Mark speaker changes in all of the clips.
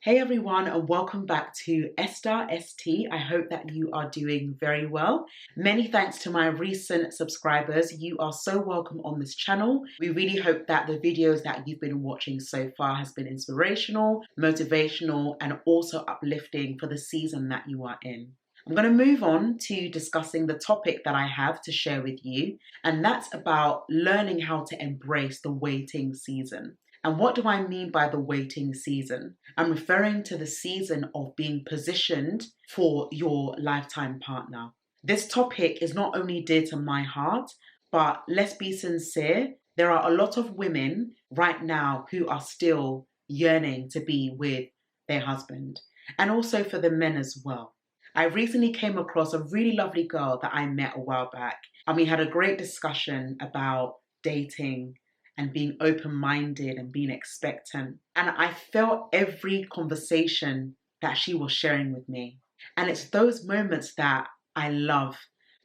Speaker 1: Hey everyone, and welcome back to Esther S T. I hope that you are doing very well. Many thanks to my recent subscribers. You are so welcome on this channel. We really hope that the videos that you've been watching so far has been inspirational, motivational, and also uplifting for the season that you are in. I'm going to move on to discussing the topic that I have to share with you, and that's about learning how to embrace the waiting season. And what do I mean by the waiting season? I'm referring to the season of being positioned for your lifetime partner. This topic is not only dear to my heart, but let's be sincere, there are a lot of women right now who are still yearning to be with their husband, and also for the men as well. I recently came across a really lovely girl that I met a while back, and we had a great discussion about dating and being open-minded and being expectant. And I felt every conversation that she was sharing with me. And it's those moments that I love,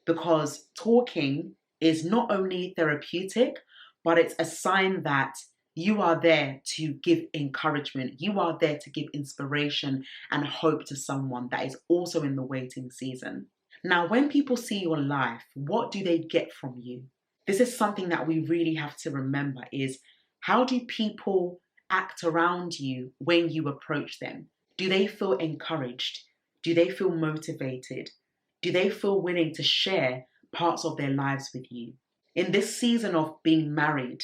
Speaker 1: because talking is not only therapeutic, but it's a sign that you are there to give encouragement. You are there to give inspiration and hope to someone that is also in the waiting season. Now, when people see your life, what do they get from you? This is something that we really have to remember, is how do people act around you when you approach them? Do they feel encouraged? Do they feel motivated? Do they feel willing to share parts of their lives with you? In this season of being married,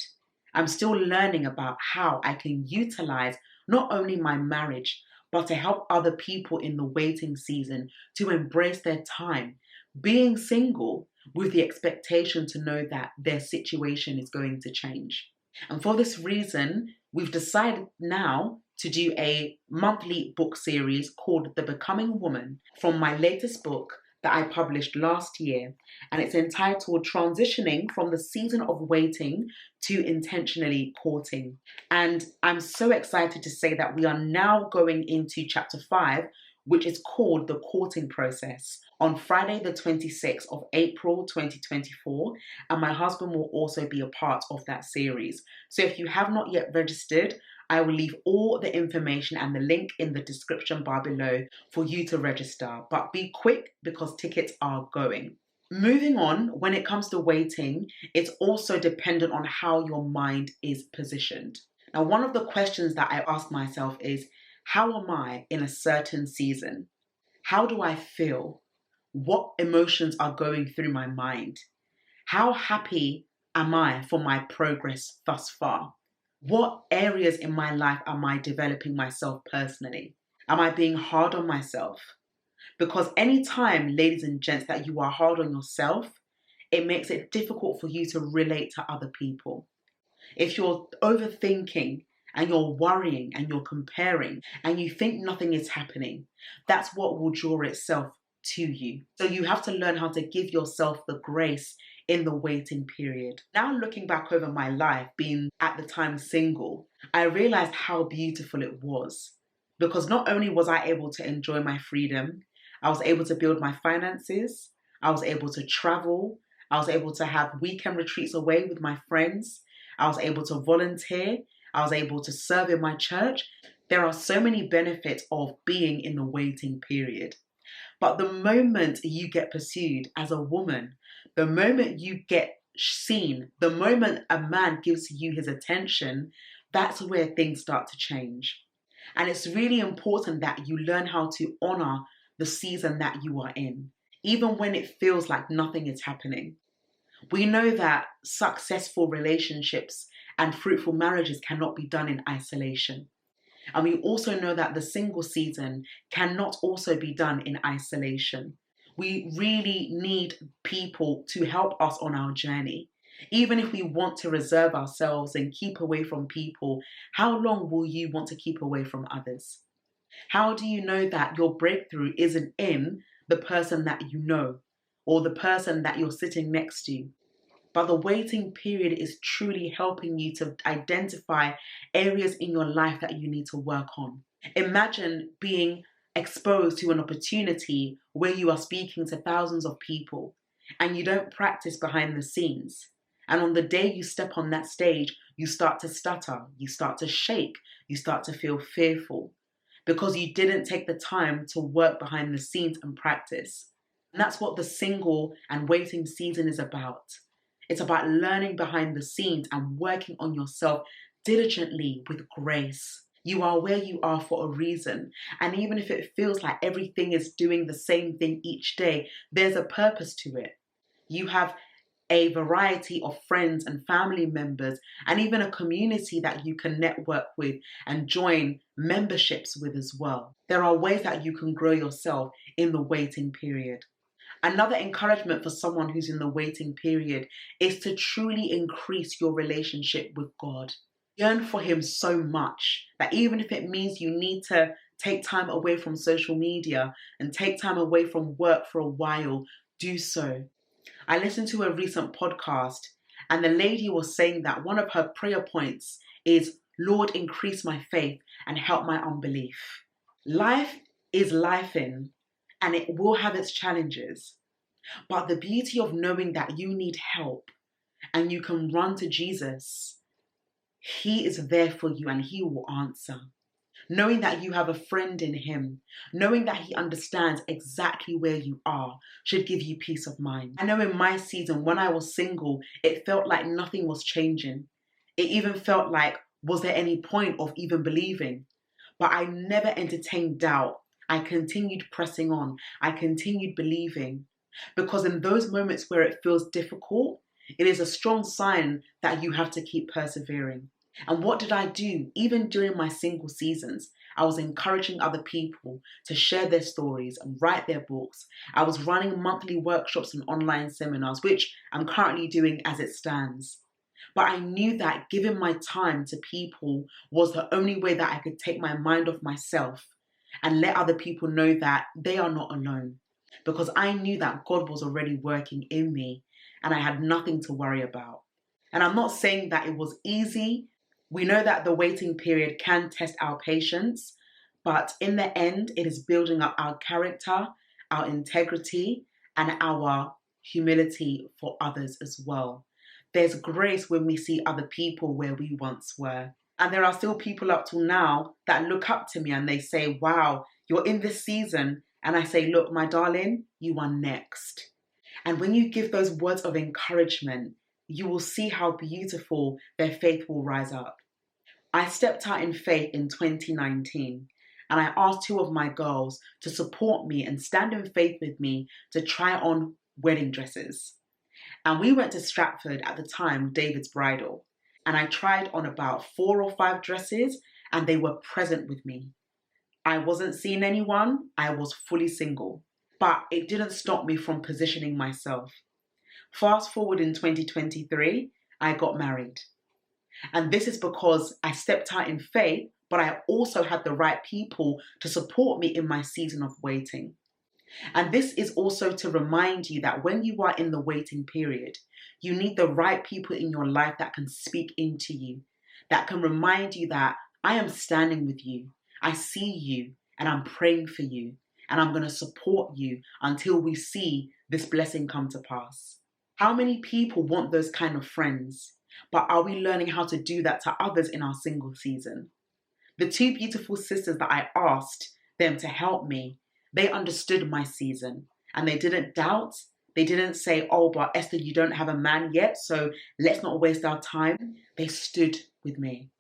Speaker 1: I'm still learning about how I can utilize not only my marriage, but to help other people in the waiting season to embrace their time. Being single with the expectation to know that their situation is going to change. And for this reason, we've decided now to do a monthly book series called The Becoming Woman from my latest book that I published last year. And it's entitled Transitioning from the Season of Waiting to Intentionally Courting. And I'm so excited to say that we are now going into chapter 5, which is called The Courting Process, on Friday the 26th of April 2024, and my husband will also be a part of that series. So if you have not yet registered, I will leave all the information and the link in the description bar below for you to register, but be quick because tickets are going. Moving on, when it comes to waiting, it's also dependent on how your mind is positioned. Now, one of the questions that I ask myself is, how am I in a certain season? How do I feel? What emotions are going through my mind? How happy am I for my progress thus far? What areas in my life am I developing myself personally? Am I being hard on myself? Because anytime, ladies and gents, that you are hard on yourself, it makes it difficult for you to relate to other people. If you're overthinking and you're worrying and you're comparing and you think nothing is happening, that's what will draw itself to you. So you have to learn how to give yourself the grace in the waiting period. Now, looking back over my life, being at the time single, I realized how beautiful it was, because not only was I able to enjoy my freedom, I was able to build my finances, I was able to travel, I was able to have weekend retreats away with my friends, I was able to volunteer, I was able to serve in my church. There are so many benefits of being in the waiting period. But the moment you get pursued as a woman, the moment you get seen, the moment a man gives you his attention, that's where things start to change. And it's really important that you learn how to honor the season that you are in, even when it feels like nothing is happening. We know that successful relationships and fruitful marriages cannot be done in isolation. And we also know that the single season cannot also be done in isolation. We really need people to help us on our journey. Even if we want to reserve ourselves and keep away from people, how long will you want to keep away from others? How do you know that your breakthrough isn't in the person that you know or the person that you're sitting next to? But the waiting period is truly helping you to identify areas in your life that you need to work on. Imagine being exposed to an opportunity where you are speaking to thousands of people and you don't practice behind the scenes. And on the day you step on that stage, you start to stutter, you start to shake, you start to feel fearful. because you didn't take the time to work behind the scenes and practice. And that's what the single and waiting season is about. It's about learning behind the scenes and working on yourself diligently with grace. You are where you are for a reason. And even if it feels like everything is doing the same thing each day, there's a purpose to it. You have a variety of friends and family members, and even a community that you can network with and join memberships with as well. There are ways that you can grow yourself in the waiting period. Another encouragement for someone who's in the waiting period is to truly increase your relationship with God. Yearn for Him so much that even if it means you need to take time away from social media and take time away from work for a while, do so. I listened to a recent podcast, and the lady was saying that one of her prayer points is, Lord, increase my faith and help my unbelief. Life is lifing, and it will have its challenges. But the beauty of knowing that you need help and you can run to Jesus, He is there for you and He will answer. Knowing that you have a friend in Him, knowing that He understands exactly where you are, should give you peace of mind. I know in my season, when I was single, it felt like nothing was changing. It even felt like, was there any point of even believing? But I never entertained doubt. I continued pressing on. I continued believing. Because in those moments where it feels difficult, it is a strong sign that you have to keep persevering. And what did I do? Even during my single seasons, I was encouraging other people to share their stories and write their books. I was running monthly workshops and online seminars, which I'm currently doing as it stands. But I knew that giving my time to people was the only way that I could take my mind off myself and let other people know that they are not alone. Because I knew that God was already working in me and I had nothing to worry about. And I'm not saying that it was easy. We know that the waiting period can test our patience, but in the end, it is building up our character, our integrity, and our humility for others as well. There's grace when we see other people where we once were. And there are still people up till now that look up to me and they say, wow, you're in this season. And I say, look, my darling, you are next. And when you give those words of encouragement, you will see how beautiful their faith will rise up. I stepped out in faith in 2019 and I asked two of my girls to support me and stand in faith with me to try on wedding dresses. And we went to Stratford at the time, David's bridal, and I tried on about 4 or 5 dresses and they were present with me. I wasn't seeing anyone, I was fully single, but it didn't stop me from positioning myself. Fast forward in 2023, I got married. And this is because I stepped out in faith, but I also had the right people to support me in my season of waiting. And this is also to remind you that when you are in the waiting period, you need the right people in your life that can speak into you, that can remind you that I am standing with you, I see you, and I'm praying for you, and I'm going to support you until we see this blessing come to pass. How many people want those kind of friends? But are we learning how to do that to others in our single season? The two beautiful sisters that I asked them to help me, they understood my season and they didn't doubt. They didn't say, oh, but Esther, you don't have a man yet, so let's not waste our time. They stood with me.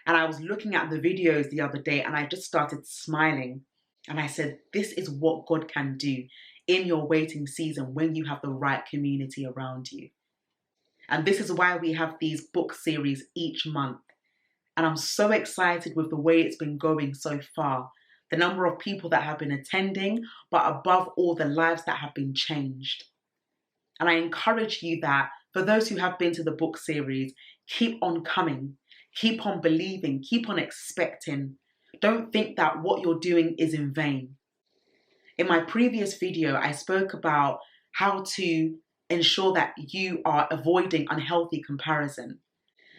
Speaker 1: And I was looking at the videos the other day and I just started smiling. And I said, this is what God can do in your waiting season when you have the right community around you. And this is why we have these book series each month. And I'm so excited with the way it's been going so far. The number of people that have been attending, but above all, the lives that have been changed. And I encourage you that for those who have been to the book series, keep on coming, keep on believing, keep on expecting. Don't think that what you're doing is in vain. In my previous video, I spoke about how to ensure that you are avoiding unhealthy comparison.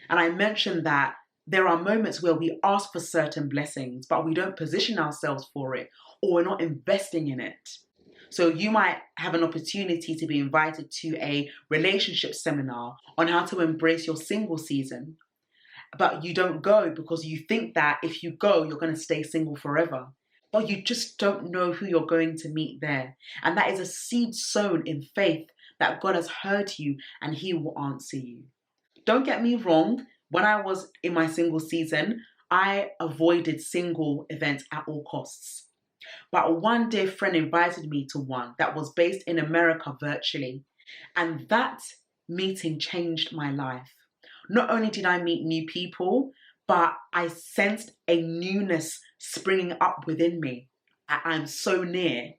Speaker 1: And I mentioned that there are moments where we ask for certain blessings, but we don't position ourselves for it, or we're not investing in it. So you might have an opportunity to be invited to a relationship seminar on how to embrace your single season. but you don't go because you think that if you go, you're going to stay single forever. But you just don't know who you're going to meet there. And that is a seed sown in faith that God has heard you and He will answer you. Don't get me wrong, when I was in my single season, I avoided single events at all costs. But one dear friend invited me to one that was based in America virtually. And that meeting changed my life. Not only did I meet new people, but I sensed a newness springing up within me. I'm so near.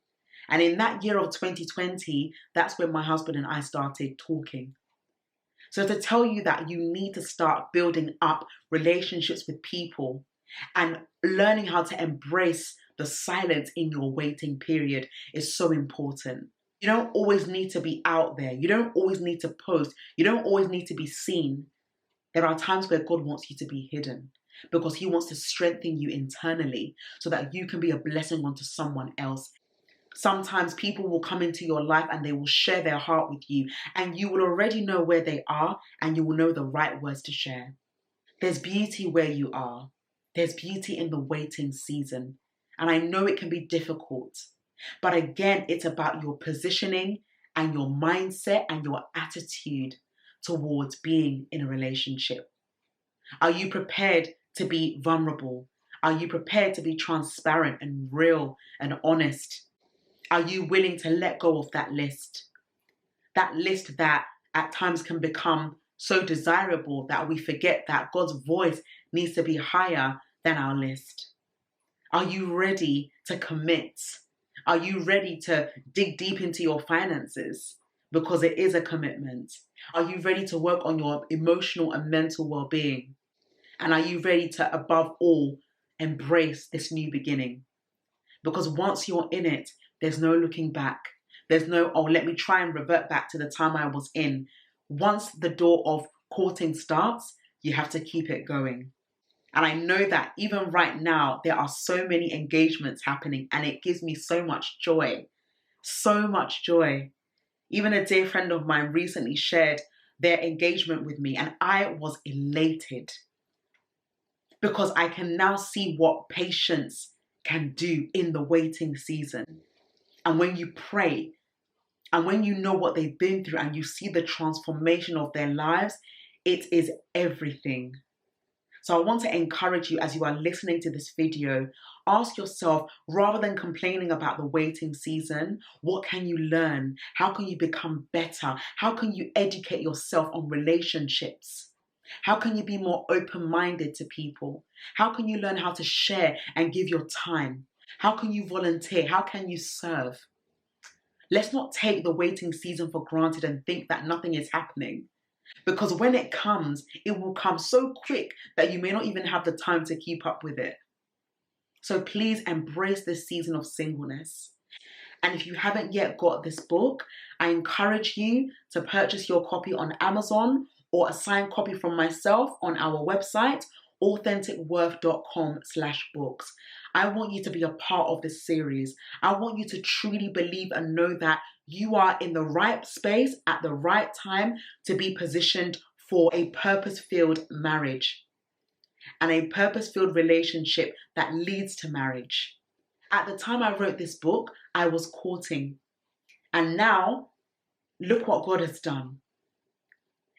Speaker 1: And in that year of 2020, that's when my husband and I started talking. So to tell you that you need to start building up relationships with people and learning how to embrace the silence in your waiting period is so important. You don't always need to be out there. You don't always need to post. You don't always need to be seen. There are times where God wants you to be hidden because He wants to strengthen you internally so that you can be a blessing onto someone else. Sometimes people will come into your life and they will share their heart with you, and you will already know where they are and you will know the right words to share. There's beauty where you are. There's beauty in the waiting season. And I know it can be difficult. But again, it's about your positioning and your mindset and your attitude towards being in a relationship. Are you prepared to be vulnerable? Are you prepared to be transparent and real and honest? Are you willing to let go of that list? That list that at times can become so desirable that we forget that God's voice needs to be higher than our list. Are you ready to commit? Are you ready to dig deep into your finances? Because it is a commitment. Are you ready to work on your emotional and mental well-being? And are you ready to, above all, embrace this new beginning? Because once you're in it, there's no looking back. There's no, oh, let me try and revert back to the time I was in. Once the door of courting starts, you have to keep it going. And I know that even right now, there are so many engagements happening and it gives me so much joy. So much joy. Even a dear friend of mine recently shared their engagement with me and I was elated because I can now see what patience can do in the waiting season. And when you pray and when you know what they've been through and you see the transformation of their lives, it is everything. So I want to encourage you as you are listening to this video, ask yourself, rather than complaining about the waiting season, what can you learn? How can you become better? How can you educate yourself on relationships? How can you be more open-minded to people? How can you learn how to share and give your time? How can you volunteer? How can you serve? Let's not take the waiting season for granted and think that nothing is happening. Because when it comes, it will come so quick that you may not even have the time to keep up with it. So please embrace this season of singleness. And if you haven't yet got this book, I encourage you to purchase your copy on Amazon or a signed copy from myself on our website, authenticworth.com/books. I want you to be a part of this series. I want you to truly believe and know that you are in the right space at the right time to be positioned for a purpose-filled marriage and a purpose-filled relationship that leads to marriage. At the time I wrote this book, I was courting. And now, look what God has done.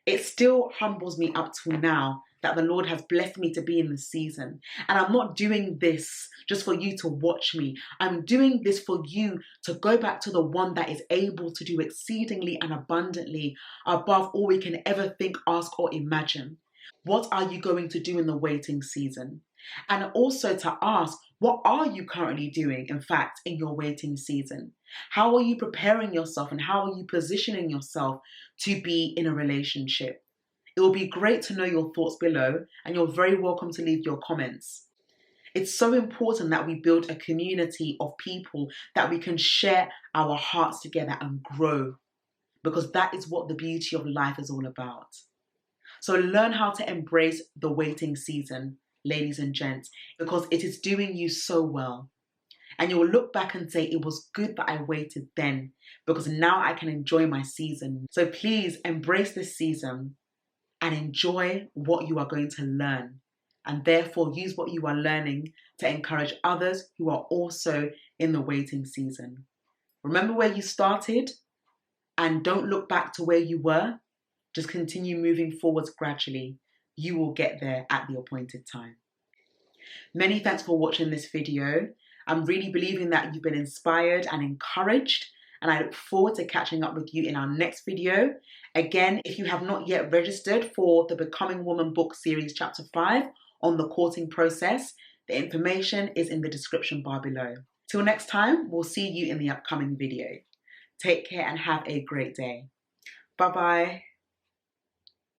Speaker 1: It still humbles me up till now that the Lord has blessed me to be in the season. And I'm not doing this just for you to watch me. I'm doing this for you to go back to the one that is able to do exceedingly and abundantly above all we can ever think, ask, or imagine. What are you going to do in the waiting season? And also to ask, what are you currently doing, in fact, in your waiting season? How are you preparing yourself and how are you positioning yourself to be in a relationship? It will be great to know your thoughts below, and you're very welcome to leave your comments. It's so important that we build a community of people that we can share our hearts together and grow, because that is what the beauty of life is all about. So learn how to embrace the waiting season, ladies and gents, because it is doing you so well. And you will look back and say, it was good that I waited then, because now I can enjoy my season. So please embrace this season. and enjoy what you are going to learn. And therefore use what you are learning to encourage others who are also in the waiting season. Remember where you started and don't look back to where you were. Just continue moving forwards gradually. You will get there at the appointed time. Many thanks for watching this video. I'm really believing that you've been inspired and encouraged, and I look forward to catching up with you in our next video. Again, if you have not yet registered for the Becoming Woman book series chapter 5 on the courting process, the information is in the description bar below. Till next time, we'll see you in the upcoming video. Take care and have a great day. Bye-bye.